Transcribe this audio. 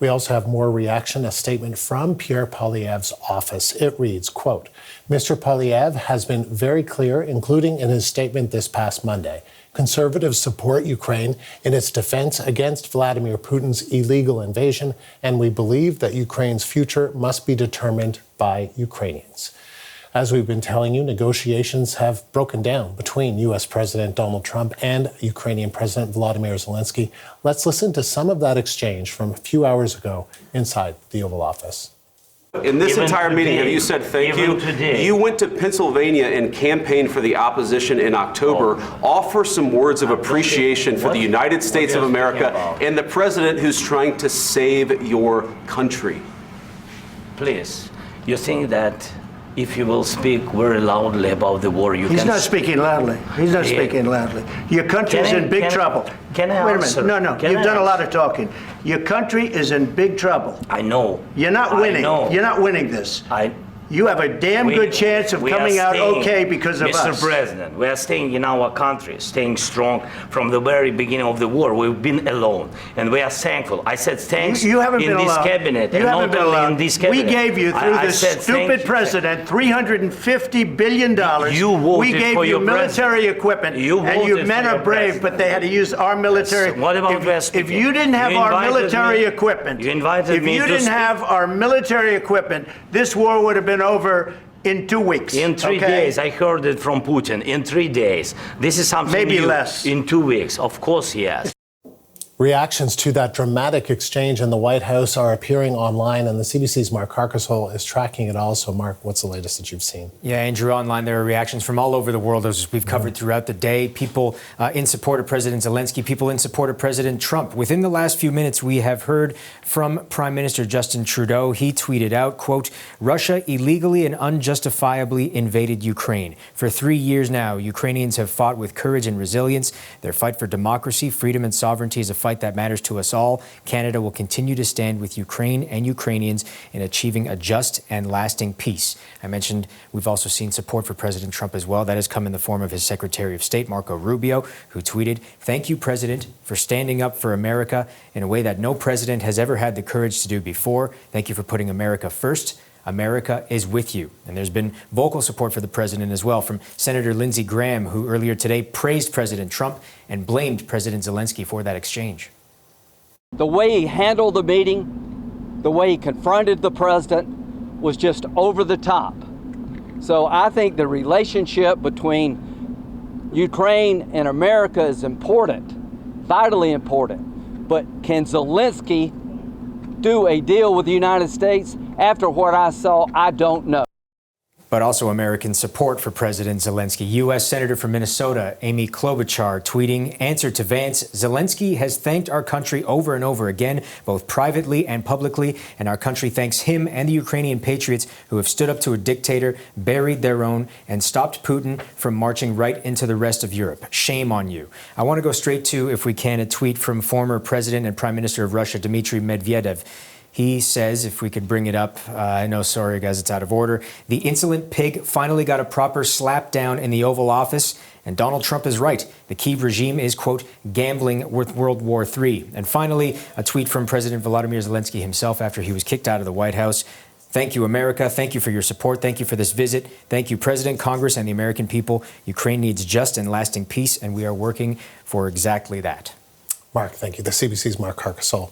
We also have more reaction, a statement from Pierre Poilievre's office. It reads, quote, Mr. Poilievre has been very clear, including in his statement this past Monday. Conservatives support Ukraine in its defense against Vladimir Putin's illegal invasion, and we believe that Ukraine's future must be determined by Ukrainians. As we've been telling you, negotiations have broken down between U.S. President Donald Trump and Ukrainian President Volodymyr Zelenskyy. Let's listen to some of that exchange from a few hours ago inside the Oval Office. In this entire meeting, have you said thank you? You went to Pennsylvania and campaigned for the opposition in October. Offer some words of appreciation for the United States of America and the president who's trying to save your country. Please, you think that if you will speak very loudly about the war, you can... He's not speaking loudly. He's not speaking loudly. Your country is in big trouble. Can I Wait a answer? minute. No, you've done a lot of talking. Your country is in big trouble. I know. You're not winning. You're not winning this. You have a damn good chance of coming out okay because of us. Mr. President, we are staying in our country, staying strong from the very beginning of the war. We've been alone, and we are thankful. I said thanks you haven't in been this alone. cabinet, You and haven't not been only alone. in this cabinet. We gave you, through this stupid president, $350 billion. You voted we gave for you your military equipment, and you men are brave, but they had to use our military. Yes. What about if you didn't have our military equipment, you invited me if you didn't have our military equipment, this war would have been over in 2 weeks. In 3 days, I heard it from Putin. In 3 days. This is something maybe new. Less. In 2 weeks, of course, yes. Reactions to that dramatic exchange in the White House are appearing online, and the CBC's Mark Carcasole is tracking it all. So, Mark, what's the latest that you've seen? Yeah, Andrew, online there are reactions from all over the world, as we've covered throughout the day. People in support of President Zelenskyy, people in support of President Trump. Within the last few minutes, we have heard from Prime Minister Justin Trudeau. He tweeted out, quote, Russia illegally and unjustifiably invaded Ukraine. For 3 years now, Ukrainians have fought with courage and resilience. Their fight for democracy, freedom, and sovereignty is a fight that matters to us all. Canada will continue to stand with Ukraine and Ukrainians in achieving a just and lasting peace. I mentioned we've also seen support for President Trump as well. That has come in the form of his Secretary of State, Marco Rubio, who tweeted, "Thank you, President, for standing up for America in a way that no president has ever had the courage to do before. Thank you for putting America first. America is with you." And there's been vocal support for the president as well from Senator Lindsey Graham, who earlier today praised President Trump and blamed President Zelenskyy for that exchange. The way he handled the meeting, the way he confronted the president was just over the top. So I think the relationship between Ukraine and America is important, vitally important. But can Zelenskyy do a deal with the United States? After what I saw, I don't know. But also American support for President Zelenskyy. U.S. Senator from Minnesota, Amy Klobuchar, tweeting, answer to Vance, Zelenskyy has thanked our country over and over again, both privately and publicly, and our country thanks him and the Ukrainian patriots who have stood up to a dictator, buried their own, and stopped Putin from marching right into the rest of Europe. Shame on you. I want to go straight to, if we can, a tweet from former President and Prime Minister of Russia, Dmitry Medvedev. He says, if we could bring it up, I know, sorry guys, it's out of order. The insolent pig finally got a proper slap down in the Oval Office, and Donald Trump is right. The Kyiv regime is, quote, gambling with World War III. And finally, a tweet from President Volodymyr Zelenskyy himself after he was kicked out of the White House. Thank you, America. Thank you for your support. Thank you for this visit. Thank you, President, Congress, and the American people. Ukraine needs just and lasting peace, and we are working for exactly that. Mark, thank you. The CBC's Mark Carcasole.